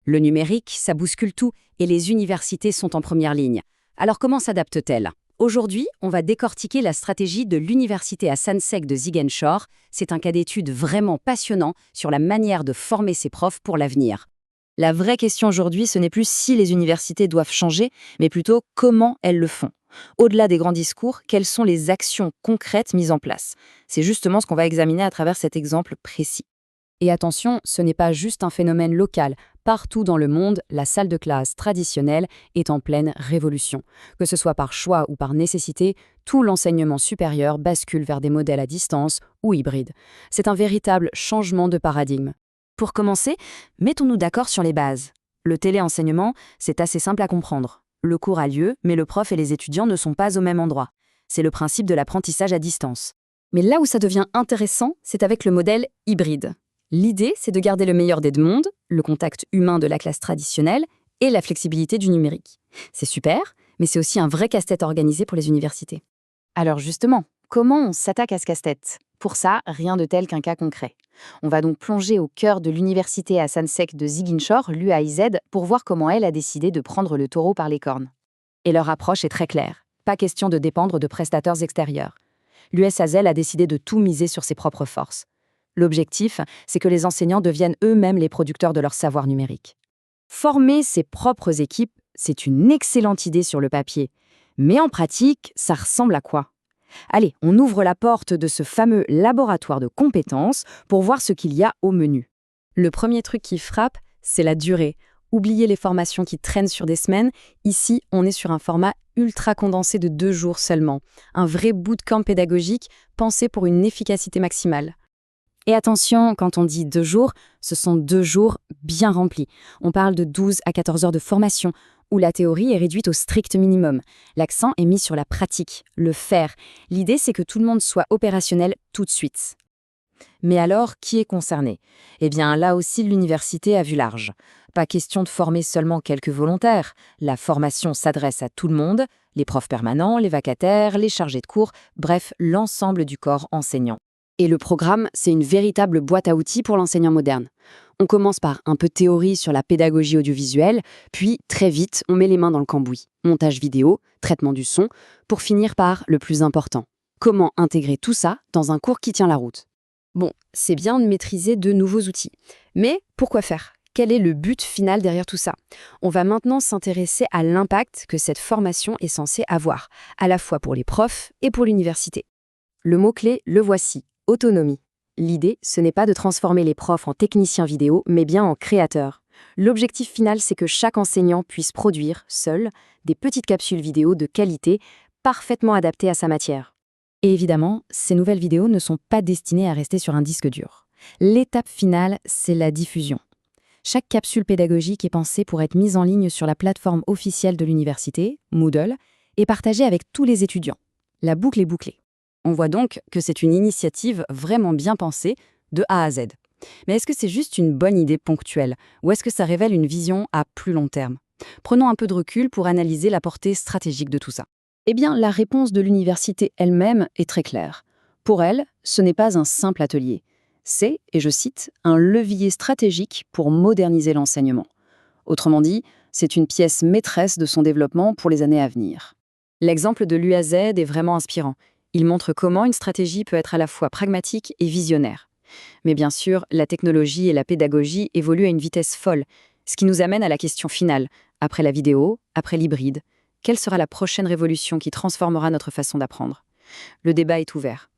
Le numérique, ça bouscule tout et les universités sont en première ligne. Alors comment s'adaptent-elles? Aujourd'hui, on va décortiquer la stratégie de l'université à Sansec de Ziguinchor. C'est un cas d'étude vraiment passionnant sur la manière de former ses profs pour l'avenir. La vraie question aujourd'hui, ce n'est plus si les universités doivent changer, mais plutôt comment elles le font. Au-delà des grands discours, quelles sont les actions concrètes mises en place? C'est justement ce qu'on va examiner à travers cet exemple précis. Et attention, ce n'est pas juste un phénomène local. Partout dans le monde, la salle de classe traditionnelle est en pleine révolution. Que ce soit par choix ou par nécessité, tout l'enseignement supérieur bascule vers des modèles à distance ou hybrides. C'est un véritable changement de paradigme. Pour commencer, mettons-nous d'accord sur les bases. Le téléenseignement, c'est assez simple à comprendre. Le cours a lieu, mais le prof et les étudiants ne sont pas au même endroit. C'est le principe de l'apprentissage à distance. Mais là où ça devient intéressant, c'est avec le modèle hybride. L'idée, c'est de garder le meilleur des deux mondes, le contact humain de la classe traditionnelle et la flexibilité du numérique. C'est super, mais c'est aussi un vrai casse-tête organisé pour les universités. Alors justement, comment on s'attaque à ce casse-tête? Pour ça, rien de tel qu'un cas concret. On va donc plonger au cœur de l'université à Sansec de Ziguinchor, l'UAIZ, pour voir comment elle a décidé de prendre le taureau par les cornes. Et leur approche est très claire. Pas question de dépendre de prestataires extérieurs. L'USAZ a décidé de tout miser sur ses propres forces. L'objectif, c'est que les enseignants deviennent eux-mêmes les producteurs de leur savoir numérique. Former ses propres équipes, c'est une excellente idée sur le papier. Mais en pratique, ça ressemble à quoi? Allez, on ouvre la porte de ce fameux laboratoire de compétences pour voir ce qu'il y a au menu. Le premier truc qui frappe, c'est la durée. Oubliez les formations qui traînent sur des semaines. Ici, on est sur un format ultra condensé de 2 jours seulement. Un vrai bootcamp pédagogique pensé pour une efficacité maximale. Et attention, quand on dit 2 jours, ce sont 2 jours bien remplis. On parle de 12 à 14 heures de formation, où la théorie est réduite au strict minimum. L'accent est mis sur la pratique, le faire. L'idée, c'est que tout le monde soit opérationnel tout de suite. Mais alors, qui est concerné? Eh bien, là aussi, l'université a vu large. Pas question de former seulement quelques volontaires. La formation s'adresse à tout le monde, les profs permanents, les vacataires, les chargés de cours, bref, l'ensemble du corps enseignant. Et le programme, c'est une véritable boîte à outils pour l'enseignant moderne. On commence par un peu de théorie sur la pédagogie audiovisuelle, puis très vite, on met les mains dans le cambouis. Montage vidéo, traitement du son, pour finir par le plus important. Comment intégrer tout ça dans un cours qui tient la route? Bon, c'est bien de maîtriser de nouveaux outils. Mais pourquoi faire? Quel est le but final derrière tout ça? On va maintenant s'intéresser à l'impact que cette formation est censée avoir, à la fois pour les profs et pour l'université. Le mot-clé, le voici. Autonomie. L'idée, ce n'est pas de transformer les profs en techniciens vidéo, mais bien en créateurs. L'objectif final, c'est que chaque enseignant puisse produire, seul, des petites capsules vidéo de qualité, parfaitement adaptées à sa matière. Et évidemment, ces nouvelles vidéos ne sont pas destinées à rester sur un disque dur. L'étape finale, c'est la diffusion. Chaque capsule pédagogique est pensée pour être mise en ligne sur la plateforme officielle de l'université, Moodle, et partagée avec tous les étudiants. La boucle est bouclée. On voit donc que c'est une initiative vraiment bien pensée, de A à Z. Mais est-ce que c'est juste une bonne idée ponctuelle, ou est-ce que ça révèle une vision à plus long terme? Prenons un peu de recul pour analyser la portée stratégique de tout ça. Eh bien, la réponse de l'université elle-même est très claire. Pour elle, ce n'est pas un simple atelier. C'est, et je cite, un levier stratégique pour moderniser l'enseignement. Autrement dit, c'est une pièce maîtresse de son développement pour les années à venir. L'exemple de l'UAZ est vraiment inspirant. Il montre comment une stratégie peut être à la fois pragmatique et visionnaire. Mais bien sûr, la technologie et la pédagogie évoluent à une vitesse folle, ce qui nous amène à la question finale. Après la vidéo, après l'hybride, quelle sera la prochaine révolution qui transformera notre façon d'apprendre? Le débat est ouvert.